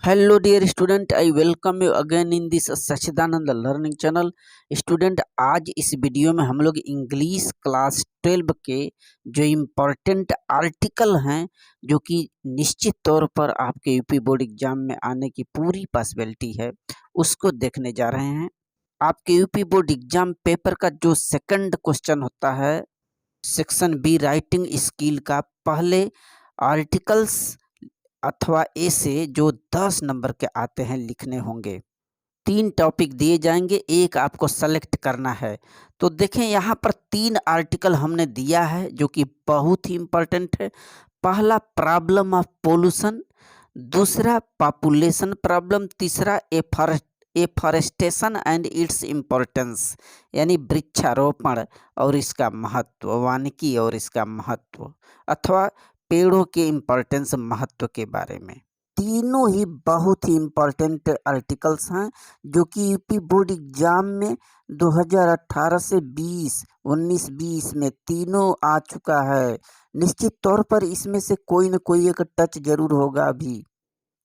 Hello dear student, I welcome you again in this Sachchidanand learning channel. Student, आज इस video में हम लोग इंग्लिश क्लास 12 के जो इम्पोर्टेंट आर्टिकल हैं, जो कि निश्चित तौर पर आपके यूपी बोर्ड एग्जाम में आने की पूरी पॉसिबिलिटी है, उसको देखने जा रहे हैं। आपके यूपी बोर्ड एग्जाम पेपर का जो सेकंड क्वेश्चन होता है सेक्शन बी राइटिंग स्किल का, पहले आर्टिकल्स अथवा ए से जो 10 नंबर के आते हैं लिखने होंगे। 3 टॉपिक दिए जाएंगे, एक आपको सेलेक्ट करना है। तो देखें यहाँ पर 3 आर्टिकल हमने दिया है जो कि बहुत ही इंपॉर्टेंट है। पहला प्रॉब्लम ऑफ पोल्यूशन, दूसरा पॉपुलेशन प्रॉब्लम, तीसरा एफॉरेस्टेशन एंड इट्स इम्पोर्टेंस, यानी वृक्षारोपण और इसका महत्व, वानिकी और इसका महत्व, अथवा पेड़ों के इम्पोर्टेंस महत्व के बारे में। तीनों ही बहुत ही इम्पोर्टेंट आर्टिकल्स हैं जो कि यूपी बोर्ड एग्जाम में 2018 से 19-20 में तीनों आ चुका है। निश्चित तौर पर इसमें से कोई न कोई एक टच जरूर होगा अभी।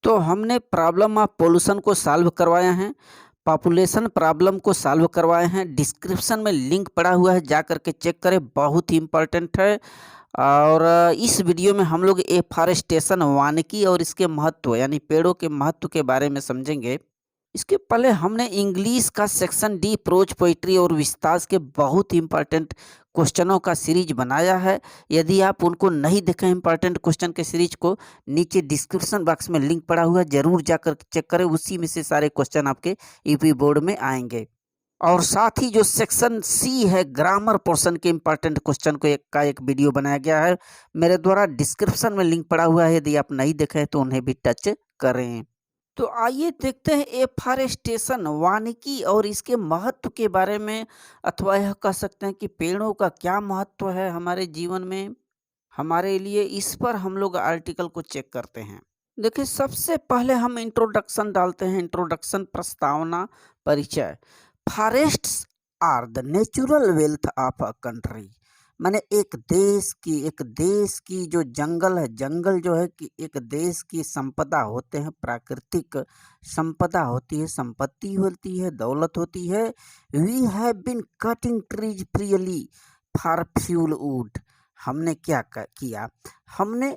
तो हमने प्रॉब्लम ऑफ पोल्यूशन को सॉल्व करवाया है, पॉपुलेशन प्रॉब्लम को सॉल्व करवाए हैं। डिस्क्रिप्शन में लिंक पड़ा हुआ है, जा करके चेक करें, बहुत ही इम्पोर्टेंट है। और इस वीडियो में हम लोग एफॉरेस्टेशन, वानिकी और इसके महत्व यानी पेड़ों के महत्व के बारे में समझेंगे। इसके पहले हमने इंग्लिश का सेक्शन डी प्रोज, पोइट्री और विस्तार के बहुत ही इंपॉर्टेंट क्वेश्चनों का सीरीज बनाया है। यदि आप उनको नहीं देखें इंपॉर्टेंट क्वेश्चन के सीरीज को, नीचे डिस्क्रिप्शन बॉक्स में लिंक पड़ा हुआ है, जरूर जाकर चेक करें। उसी में से सारे क्वेश्चन आपके यूपी बोर्ड में आएंगे। और साथ ही जो सेक्शन सी है ग्रामर पोर्शन के इंपॉर्टेंट क्वेश्चन को एक वीडियो बनाया गया है मेरे द्वारा, डिस्क्रिप्शन में लिंक पड़ा हुआ है, यदि आप नहीं देखे तो उन्हें भी टच करें। तो आइए देखते हैं एफॉरेस्टेशन, वानिकी और इसके महत्व के बारे में, अथवा यह कह सकते हैं कि पेड़ों का क्या महत्व है हमारे जीवन में, हमारे लिए। इस पर हम लोग आर्टिकल को चेक करते हैं। देखिए, सबसे पहले हम इंट्रोडक्शन डालते हैं। इंट्रोडक्शन, प्रस्तावना, परिचय। Forests are the natural wealth of a country. माने एक देश की जो जंगल है, जंगल जो है कि एक देश की संपदा होते हैं, प्राकृतिक संपदा होती है, संपत्ति होती है, दौलत होती है। We have been cutting trees freely for fuel wood. हमने क्या किया? हमने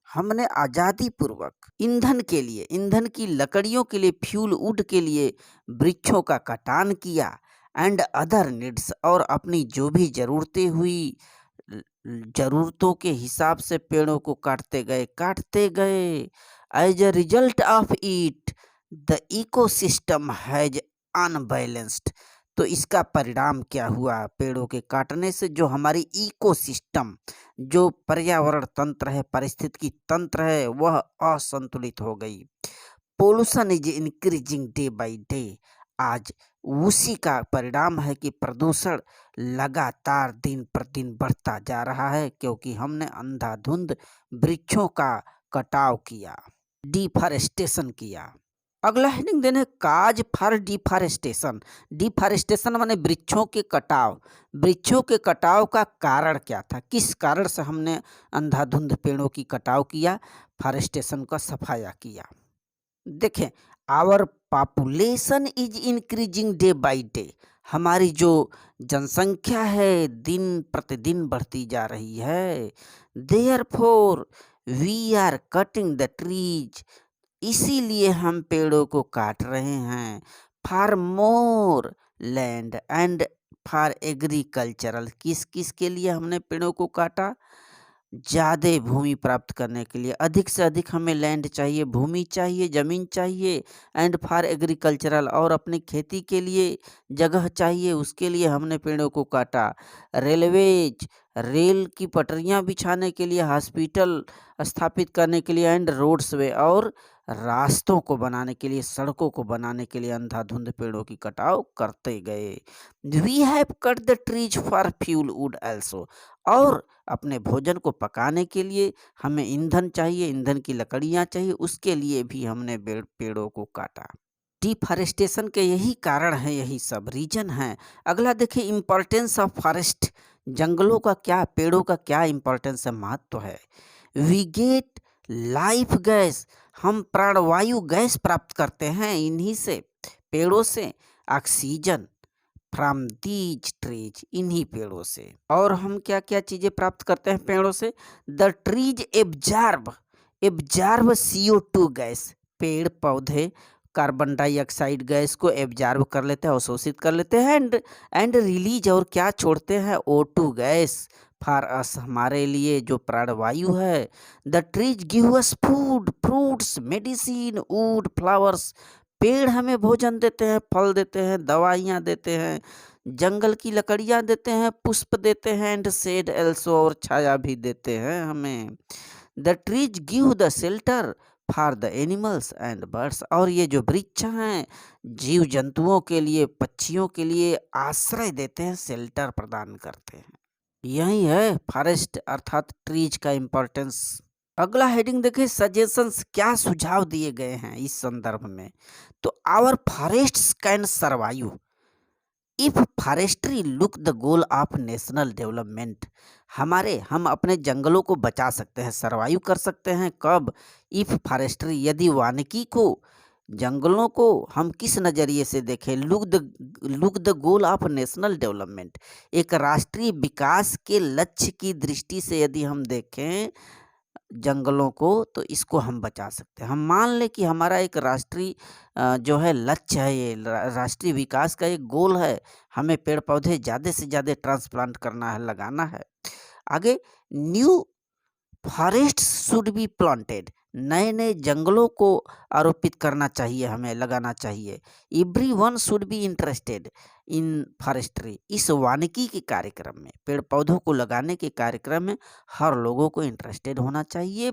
हमने आज़ादी पूर्वक ईंधन के लिए, ईंधन की लकड़ियों के लिए, फ्यूल वुड के लिए वृक्षों का कटान किया। एंड अदर नीड्स, और अपनी जो भी ज़रूरतें हुई, ज़रूरतों के हिसाब से पेड़ों को काटते गए। As a result of it the ecosystem has unbalanced. तो इसका परिणाम क्या हुआ? पेड़ों के काटने से जो हमारी इकोसिस्टम, जो पर्यावरण तंत्र है, पारिस्थितिकी तंत्र है, वह असंतुलित हो गई। Pollution is increasing day by day. आज उसी का परिणाम है कि प्रदूषण लगातार दिन प्रतिदिन बढ़ता जा रहा है, क्योंकि हमने अंधाधुंध वृक्षों का कटाव किया, डिफॉरेस्टेशन किया। अगला हेडिंग देने, काज फॉर डिफॉरेस्टेशन। डिफॉरेस्टेशन माने वृक्षों के कटाव। वृक्षों के कटाव का कारण क्या था? किस कारण से हमने अंधाधुंध पेड़ों की कटाव किया, फॉरेस्टेशन का सफाया किया? देखें, our population is increasing day by day. हमारी जो जनसंख्या है दिन प्रतिदिन बढ़ती जा रही है। Therefore we are cutting the trees. इसीलिए हम पेड़ों को काट रहे हैं। For more land and for agricultural. किस किस के लिए हमने पेड़ों को काटा? ज़्यादा भूमि प्राप्त करने के लिए, अधिक से अधिक हमें लैंड चाहिए, भूमि चाहिए, ज़मीन चाहिए। एंड फॉर एग्रीकल्चरल, और अपनी खेती के लिए जगह चाहिए, उसके लिए हमने पेड़ों को काटा। रेलवेज, रेल की पटरियां बिछाने के लिए, हॉस्पिटल स्थापित करने के लिए। एंड रोड्स वे, और रास्तों को बनाने के लिए, सड़कों को बनाने के लिए अंधाधुंध पेड़ों की कटाव करते गए। We have cut the trees for fuel wood also. और अपने भोजन को पकाने के लिए हमें ईंधन चाहिए, ईंधन की लकड़ियाँ चाहिए, उसके लिए भी हमने पेड़ों को काटा। डिफॉरेस्टेशन के यही कारण है, यही सब रीजन है। अगला देखिए, इम्पोर्टेंस ऑफ फॉरेस्ट। जंगलों का क्या, पेड़ों का क्या इम्पोर्टेंस है, महत्व है। We get life gas. हम प्राणवायु गैस प्राप्त करते हैं इन्हीं से, पेड़ों से, ऑक्सीजन फ्रॉम दीज ट्रीज, इन्हीं पेड़ों से। और हम क्या क्या चीजें प्राप्त करते हैं पेड़ों से? The trees absorb CO2 gas, पेड़ पौधे कार्बन डाइऑक्साइड गैस को एब्जॉर्ब कर लेते हैं, अवशोषित कर लेते हैं, एंड रिलीज, और क्या छोड़ते हैं? O2 गैस फॉर अस, हमारे लिए जो प्राणवायु है। The trees give us food, fruits, medicine, would, flowers, पेड़ हमें भोजन देते हैं, फल देते हैं, दवाइयाँ देते हैं, जंगल की लकड़ियाँ देते हैं, पुष्प देते हैं, एंड शेड एल्सो, और छाया भी देते हैं हमें। The trees give the shelter for the animals and birds, और ये जो वृक्ष हैं जीव जंतुओं के लिए, पक्षियों के लिए आश्रय देते हैं, शेल्टर प्रदान करते हैं। यही है फॉरेस्ट अर्थात ट्रीज का इम्पोर्टेंस। अगला हेडिंग देखिए, सजेशंस, क्या सुझाव दिए गए हैं इस संदर्भ में। तो our forests can survive if forestry look the goal of national development, हम अपने जंगलों को बचा सकते हैं, सर्वाइव कर सकते हैं। कब? इफ फॉरेस्ट्री, यदि वानिकी को, जंगलों को हम किस नज़रिए से देखें? Look the goal of national development, एक राष्ट्रीय विकास के लक्ष्य की दृष्टि से यदि हम देखें जंगलों को, तो इसको हम बचा सकते हैं। हम मान लें कि हमारा एक राष्ट्रीय जो है लक्ष्य है, ये राष्ट्रीय विकास का एक गोल है, हमें पेड़ पौधे ज़्यादा से ज़्यादा ट्रांसप्लांट करना है, लगाना है। आगे, new forest should be planted, नए नए जंगलों को आरोपित करना चाहिए, हमें लगाना चाहिए। Every one should be interested in forestry, इस वानिकी के कार्यक्रम में, पेड़ पौधों को लगाने के कार्यक्रम में हर लोगों को इंटरेस्टेड होना चाहिए।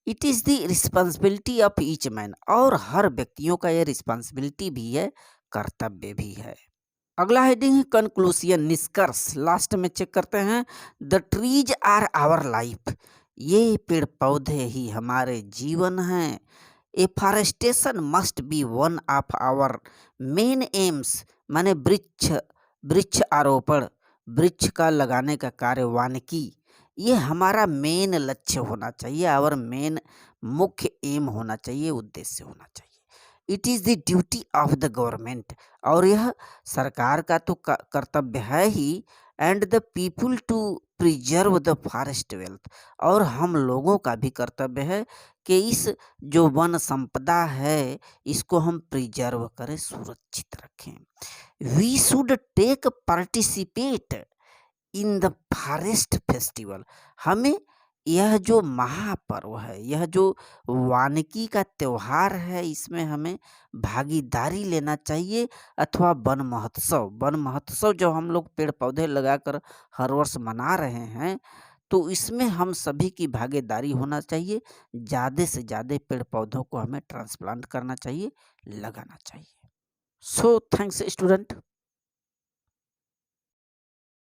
It is the responsibility of each man, और हर व्यक्तियों का यह रिस्पॉन्सिबिलिटी भी है, कर्तव्य भी है। अगला हेडिंग है कंक्लूसियन, निष्कर्ष। लास्ट में चेक करते हैं, the trees are our life, ये पेड़ पौधे ही हमारे जीवन हैं। Afforestation must be one of our main aims, माने वृक्ष आरोपण, वृक्ष का लगाने का कार्य, वानिकी, ये हमारा मेन लक्ष्य होना चाहिए, आवर मेन, मुख्य एम होना चाहिए, उद्देश्य होना चाहिए। It is the duty of the government, और यह सरकार का तो कर्तव्य है ही, and the people to preserve the forest wealth, और हम लोगों का भी कर्तव्य है कि इस जो वन संपदा है इसको हम प्रिजर्व करें, सुरक्षित रखें। We should take participate in the forest festival, हमें यह जो महापर्व है, यह जो वानिकी का त्योहार है, इसमें हमें भागीदारी लेना चाहिए, अथवा वन महोत्सव जो हम लोग पेड़ पौधे लगाकर हर वर्ष मना रहे हैं, तो इसमें हम सभी की भागीदारी होना चाहिए। ज़्यादा से ज़्यादा पेड़ पौधों को हमें ट्रांसप्लांट करना चाहिए, लगाना चाहिए। So thanks student.